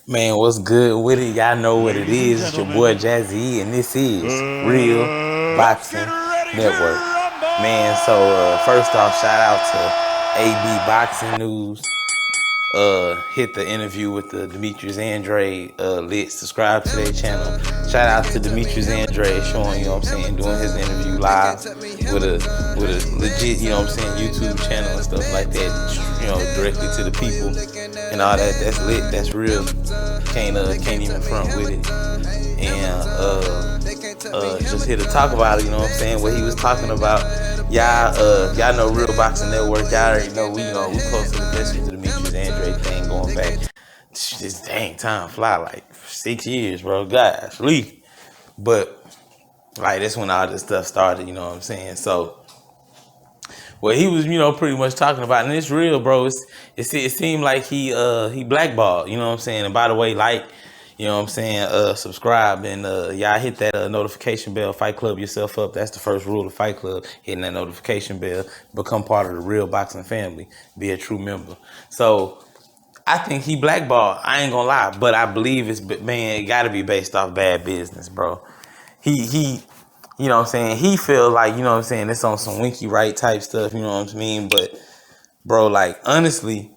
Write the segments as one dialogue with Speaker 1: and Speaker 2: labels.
Speaker 1: Man, what's good with it? Y'all know what it is. It's your boy Jazzy, and this is Real Boxing Network. Man, so first off, shout out to AB Boxing News. Hit the interview with the Demetrius Andrade. Lit. Subscribe to their channel. Shout out to Demetrius Andrade showing, doing his interview live with a legit, YouTube channel and stuff like that. Directly to the people and all that. That's lit. That's real. Can't even front with it. And just here to talk about it. What he was talking about. Y'all know Real Boxing Network. Y'all already know we close to the best with the Demetrius Andrade thing going back. This dang time fly like 6 years, bro. Gosh, leave. But like that's when all this stuff started. So what he was, pretty much talking about, and it's real, bro. It seemed like he blackballed. And by the way, subscribe and y'all hit that notification bell. Fight Club yourself up. That's the first rule of Fight Club. Hitting that notification bell. Become part of the Real Boxing family. Be a true member. So I think he blackballed. I ain't gonna lie, but I believe it got to be based off bad business, bro. He he feels like, it's on some Winky Wright type stuff, But bro, like honestly,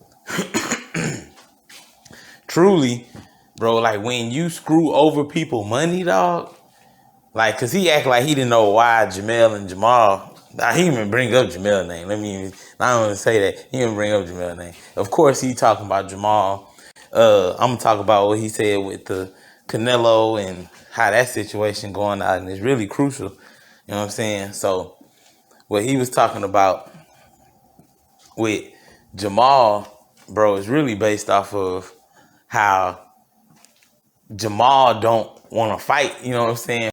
Speaker 1: truly, bro, like when you screw over people money, dog, like, cause he act like he didn't know why Jamel and Jamal. He didn't even bring up Jamel's name. I don't even say that. He didn't bring up Jamel's name. Of course, he talking about Jamal. I'm gonna talk about what he said with the Canelo and how that situation going out, and it's really crucial. You know what I'm saying? So, what he was talking about with Jamal, bro, is really based off of how Jamal don't want to fight,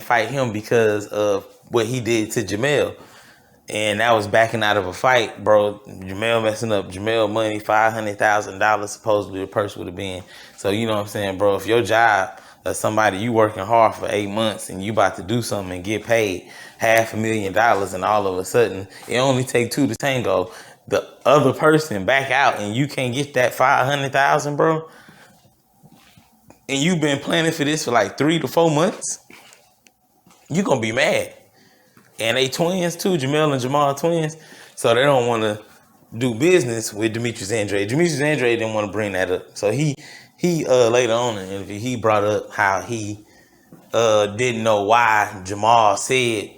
Speaker 1: fight him because of what he did to Jamel. And that was backing out of a fight, bro. Jamel messing up Jamel money, $500,000 supposedly the purse would have been. So, bro, if your job as somebody you working hard for 8 months and you about to do something and get paid $500,000 and all of a sudden it only take two to tango, the other person back out and you can't get that $500,000, bro. And you've been planning for this for like 3 to 4 months, you gonna be mad. And they twins too, Jamel and Jamal twins. So they don't want to do business with Demetrius Andrade. Demetrius Andrade didn't want to bring that up. So he later on in the interview, he brought up how he didn't know why Jamal said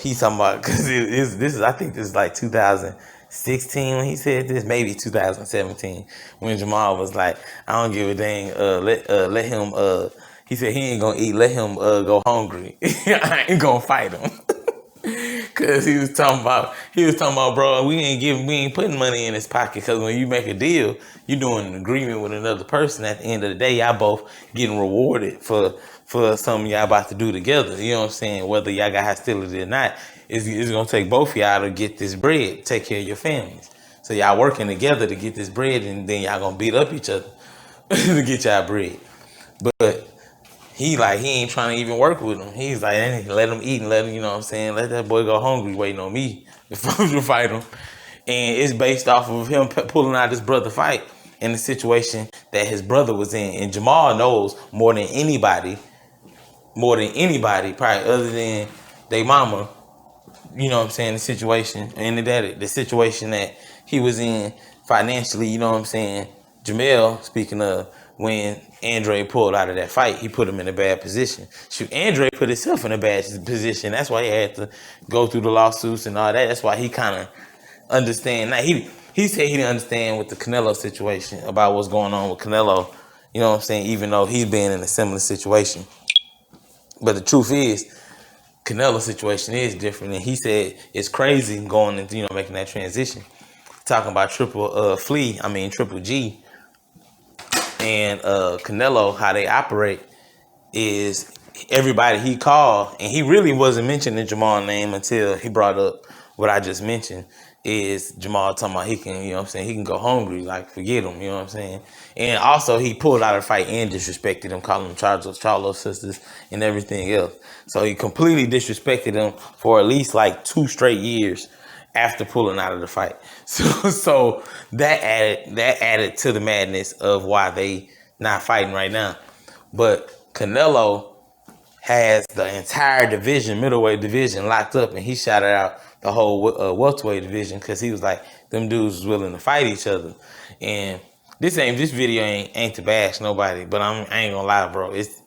Speaker 1: he's talking about, because I think this is like 2016 when he said this, maybe 2017 when Jamal was like, I don't give a dang, let him he said he ain't gonna eat, let him go hungry. I ain't gonna fight him. Cause he was talking about, bro, we ain't putting money in his pocket, cause when you make a deal, you're doing an agreement with another person. At the end of the day, y'all both getting rewarded for something y'all about to do together. You know what I'm saying? Whether y'all got hostility or not, it's gonna take both of y'all to get this bread, take care of your families. So y'all working together to get this bread, and then y'all gonna beat up each other to get y'all bread. But he ain't trying to even work with him. He's like, let him eat and let him, let that boy go hungry waiting on me to fight him. And it's based off of him pulling out his brother fight in the situation that his brother was in. And Jamal knows more than anybody, probably other than their mama, the situation and the situation that he was in financially, Jamel, speaking of, when Andrade pulled out of that fight, he put him in a bad position. Shoot, Andrade put himself in a bad position. That's why he had to go through the lawsuits and all that. That's why he kind of understand. Now, he said he didn't understand with the Canelo situation about what's going on with Canelo, even though he's been in a similar situation. But the truth is, Canelo's situation is different. And he said it's crazy going into, making that transition. Talking about Triple G and Canelo, how they operate is everybody he called, and he really wasn't mentioning Jamal's name until he brought up what I just mentioned, is Jamal talking about he can, he can go hungry, like forget him, And also he pulled out of the fight and disrespected him, calling them Charlo sisters and everything else. So he completely disrespected him for at least like 2 straight years after pulling out of the fight. So that added to the madness of why they not fighting right now. But Canelo has the entire division, middleweight division, locked up, and he shouted out the whole welterweight division because he was like, them dudes was willing to fight each other. And this video ain't to bash nobody, but I ain't gonna lie, bro. It's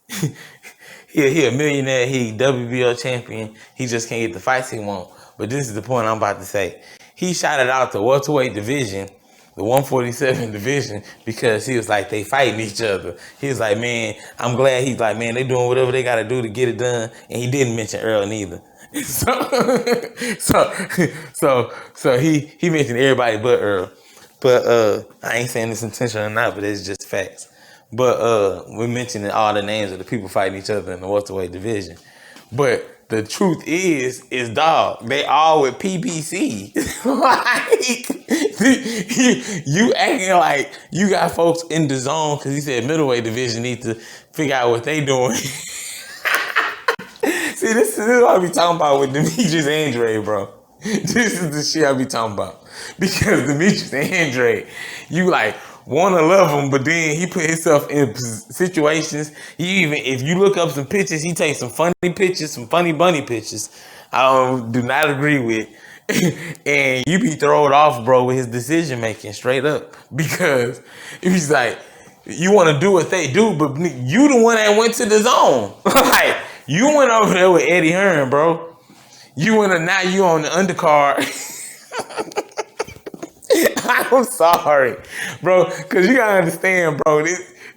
Speaker 1: he a millionaire, he WBO champion. He just can't get the fights he want. But this is the point I'm about to say. He shouted out the welterweight division, the 147 division, because he was like, they fighting each other. He was like, man, I'm glad. He's like, man, they doing whatever they got to do to get it done. And he didn't mention Earl neither. So he mentioned everybody but Earl. But I ain't saying this intentional or not, but it's just facts. But we're mentioning all the names of the people fighting each other in the welterweight division. But the truth is dog, they all with PBC. Like, you acting like you got folks in the zone because he said middleweight division need to figure out what they doing. See, this is what I be talking about with Demetrius Andrade, bro. This is the shit I be talking about. Because Demetrius Andrade, you like wanna love him, but then he put himself in situations. If you look up some pictures, he takes some funny pictures, some funny bunny pictures. I do not agree with. And you be thrown off, bro, with his decision making straight up. Because he's like, you want to do what they do, but you the one that went to the zone. Like, you went over there with Eddie Hearn, bro. Now you on the undercard. I'm sorry, bro, because you gotta understand, bro.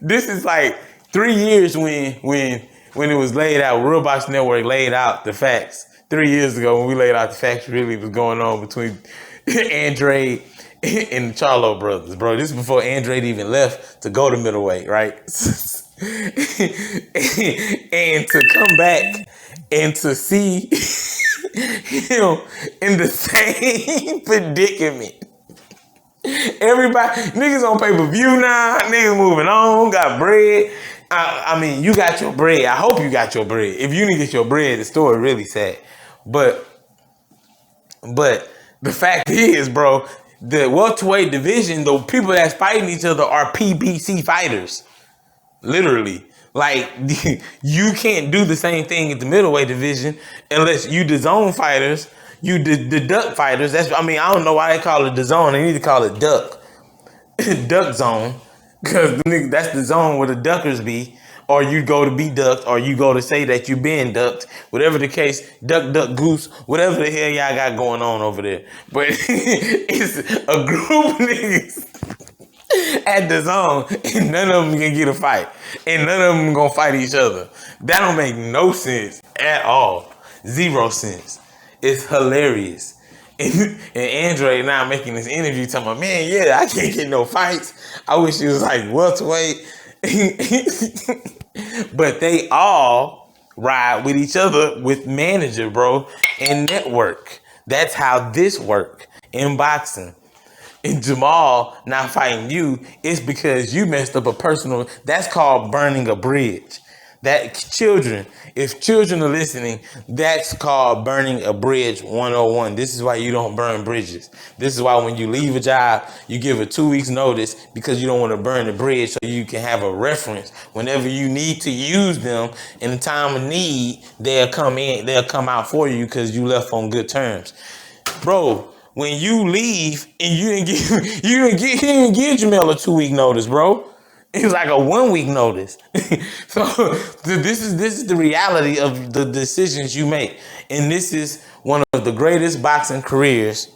Speaker 1: This is like 3 years when it was laid out. Real Box Network laid out the facts 3 years ago when we laid out the facts really was going on between Andrade and the Charlo brothers, bro. This is before Andrade even left to go to middleweight, right? And to come back and to see him in the same predicament. Everybody, niggas on pay-per-view now, niggas moving on, got bread. I mean, you got your bread. I hope you got your bread. If you didn't get your bread, the story really sad. But the fact is, bro, the welterweight division, the people that's fighting each other are PBC fighters. Literally. Like, you can't do the same thing at the middleweight division unless you the zone fighters. You the duck fighters. I don't know why they call it the zone. They need to call it duck. Duck zone. Because that's the zone where the duckers be. Or you go to be ducked. Or you go to say that you been ducked. Whatever the case. Duck, duck, goose. Whatever the hell y'all got going on over there. But it's a group of niggas at the zone. And none of them can get a fight. And none of them gonna fight each other. That don't make no sense at all. Zero sense. It's hilarious. And Andrade now making this interview talking about, man, yeah, I can't get no fights. I wish it was like welterweight. But they all ride with each other with manager, bro, and network. That's how this work in boxing. And Jamal not fighting you, it's because you messed up a personal, that's called burning a bridge. If children are listening, that's called burning a bridge 101. This is why you don't burn bridges. This is why when you leave a job, you give a 2 weeks notice because you don't want to burn the bridge so you can have a reference. Whenever you need to use them in a time of need, they'll come out for you because you left on good terms. Bro, when you leave and you didn't give Jamel a 2 week notice, bro. It was like a 1 week notice. So this is the reality of the decisions you make. And this is one of the greatest boxing careers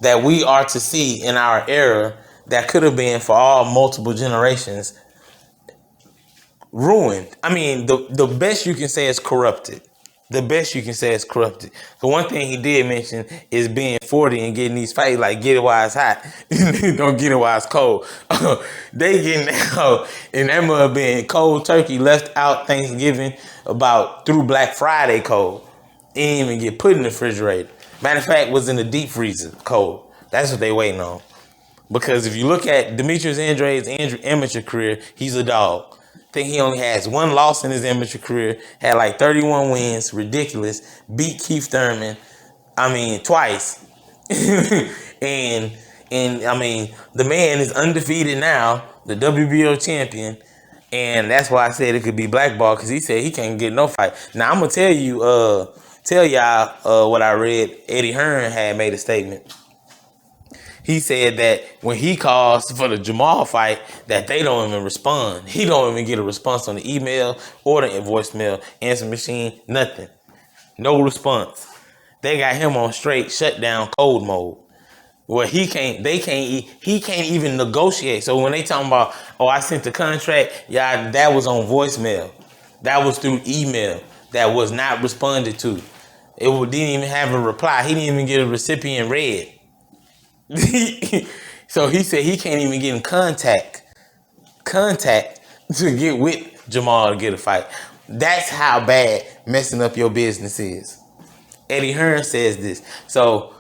Speaker 1: that we are to see in our era that could have been for all multiple generations ruined. I mean, the best you can say is corrupted. The best you can say is corrupted. The one thing he did mention is being 40 and getting these fights, like get it while it's hot. Don't get it while it's cold. They getting out, and that must have been cold turkey left out Thanksgiving about through Black Friday cold. It didn't even get put in the refrigerator. Matter of fact, was in the deep freezer cold. That's what they waiting on. Because if you look at Demetrius Andrade's amateur career, he's a dog. I think he only has 1 loss in his amateur career, had like 31 wins, ridiculous, beat Keith Thurman, twice. And And I mean, the man is undefeated now, the WBO champion. And that's why I said it could be blackballed, because he said he can't get no fight. Now I'm gonna tell y'all what I read. Eddie Hearn had made a statement. He said that when he calls for the Jamal fight, that they don't even respond. He don't even get a response on the email or the voicemail, answer machine, nothing. No response. They got him on straight shutdown code mode. Well, he can't even negotiate. So when they talking about, oh, I sent the contract, yeah, that was on voicemail. That was through email. That was not responded to. Didn't even have a reply. He didn't even get a recipient read. So he said he can't even get in contact to get with Jamal to get a fight. That's how bad messing up your business is. Eddie Hearn says this. So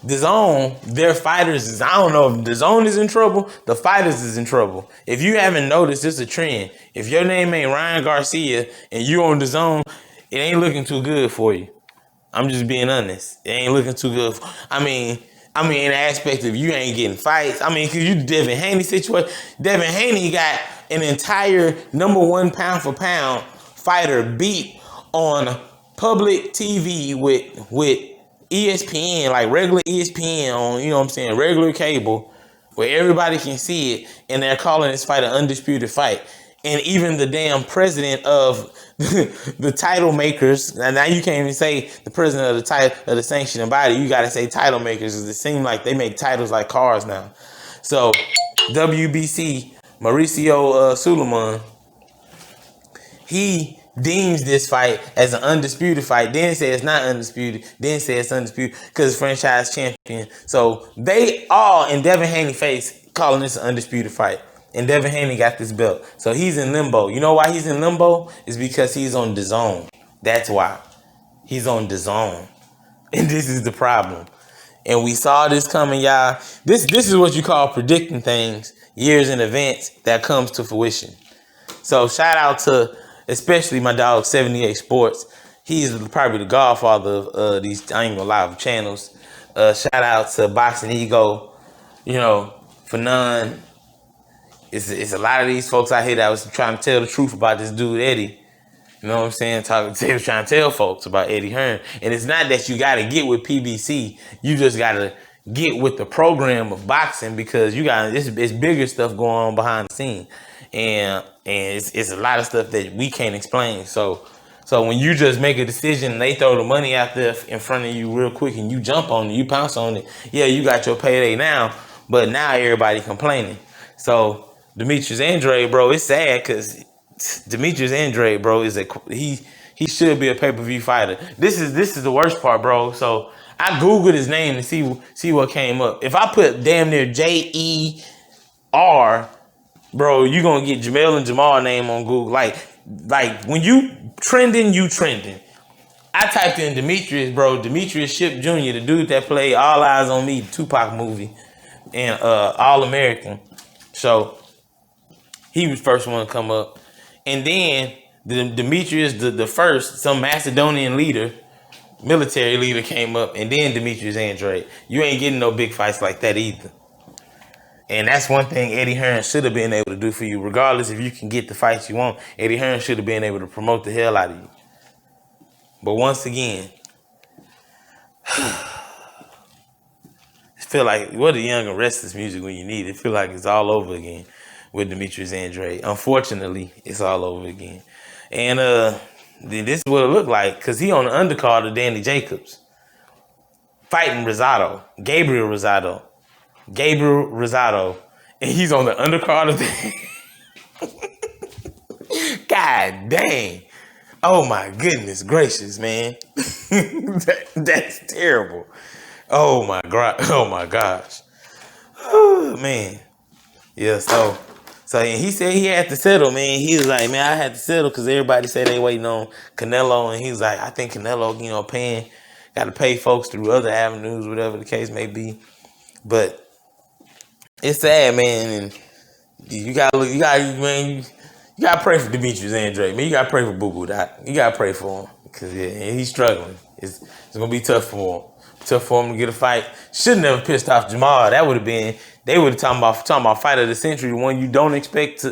Speaker 1: DAZN, their fighters is, I don't know if DAZN is in trouble, the fighters is in trouble. If you haven't noticed, it's a trend. If your name ain't Ryan Garcia and you on DAZN, it ain't looking too good for you. I'm just being honest. It ain't looking too good. I mean, in the aspect of you ain't getting fights. I mean, because you Devin Haney situation. Devin Haney got an entire #1 pound for pound fighter beat on public TV with ESPN, like regular ESPN on, you know what I'm saying, regular cable, where everybody can see it, and they're calling this fight an undisputed fight. And even the damn president of the title makers, and now you can't even say the president of the title of the sanctioning body, you got to say title makers, because it seems like they make titles like cars now. So WBC, Mauricio Suleiman, he deems this fight as an undisputed fight, then say it's not undisputed, then say it's undisputed because it's franchise champion. So they all in Devin Haney's face calling this an undisputed fight. And Devin Haney got this belt. So he's in limbo. You know why he's in limbo? It's because he's on DAZN. That's why. He's on DAZN. And this is the problem. And we saw this coming, y'all. This is what you call predicting things years in advance that comes to fruition. So shout out to especially my dog 78 Sports. He's probably the godfather of these, I ain't gonna lie, channels. Shout out to Boxing Ego, Fanon. It's a lot of these folks out here that was trying to tell the truth about this dude Eddie. You know what I'm saying? They was trying to tell folks about Eddie Hearn. And it's not that you got to get with PBC. You just got to get with the program of boxing, because you got it's bigger stuff going on behind the scene. And it's a lot of stuff that we can't explain. So when you just make a decision and they throw the money out there in front of you real quick and you jump on it, you pounce on it, yeah, you got your payday now, but now everybody complaining. So Demetrius Andrade, bro, it's sad because Demetrius Andrade, bro, he should be a pay-per-view fighter. This is the worst part, bro. So I Googled his name to see what came up. If I put damn near JER, bro, you gonna get Jamel and Jamal name on Google. Like when you trending, you trending. I typed in Demetrius, bro. Demetrius Shipp Jr., the dude that played All Eyes on Me, the Tupac movie, and All American. So he was the first one to come up. And then Demetrius, the first, some Macedonian leader, military leader came up, and then Demetrius Andrade. You ain't getting no big fights like that either. And that's one thing Eddie Hearn should have been able to do for you. Regardless if you can get the fights you want, Eddie Hearn should have been able to promote the hell out of you. But once again, I feel like, what a Young and Restless music when you need it. I feel like it's all over again with Demetrius Andrade. Unfortunately, it's all over again. And this is what it looked like, because he on the undercard of Danny Jacobs fighting Gabriel Rosado, and he's on the undercard of God dang. Oh my goodness gracious, man. That's terrible. Oh my gosh. Oh man. Yeah, so and he said he had to settle, man. He was like, man, I had to settle because everybody said they waiting on Canelo, and he was like, I think Canelo, got to pay folks through other avenues, whatever the case may be. But it's sad, man, and you gotta pray for Demetrius Andrade, man. You gotta pray for Boo Boo Dot. You gotta pray for him, because he's struggling. It's gonna be tough for him. tough for him to get a fight. Should never pissed off Jamal. That would have been, they would have talking about fight of the century, one you don't expect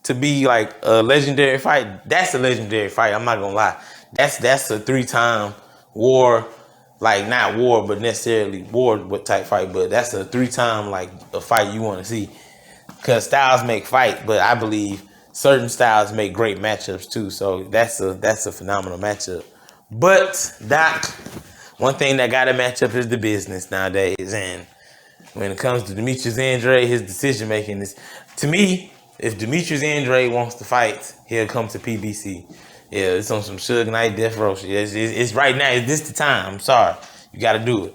Speaker 1: to be like a legendary fight. That's a legendary fight. I'm not gonna lie. That's a 3-time war, like not war, but necessarily war type fight. But that's a 3-time like a fight you want to see. Cause styles make fight, but I believe certain styles make great matchups too. So that's a phenomenal matchup. But Doc, one thing that got to match up is the business nowadays. And when it comes to Demetrius Andrade, his decision making is, to me, if Demetrius Andrade wants to fight, he'll come to PBC. Yeah, it's on some Suge Knight Death Row shit. It's right now. Is this the time? I'm sorry, you got to do it.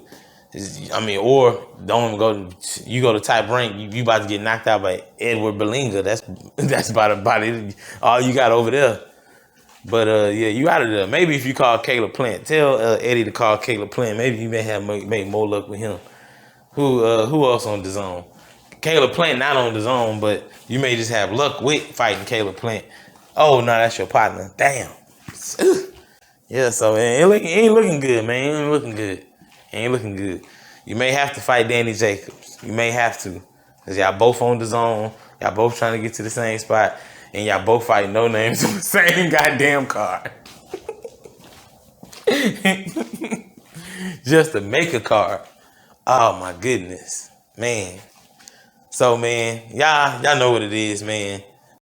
Speaker 1: Or don't go. You go to Top Rank, you about to get knocked out by Edward Bellinga. That's about it. All you got over there. But yeah, you out of there. Maybe if you call Caleb Plant, tell Eddie to call Caleb Plant. Maybe you may have make more luck with him. Who else on the zone? Caleb Plant not on the zone, but you may just have luck with fighting Caleb Plant. Oh no, that's your partner. Damn. Yeah, so man, it ain't looking good, man. It ain't looking good. Ain't looking good. You may have to fight Danny Jacobs. You may have to. Because y'all both on the zone. Y'all both trying to get to the same spot. And y'all both fighting no names on the same goddamn card. Just to make a card. Oh my goodness. Man. So man, y'all know what it is, man.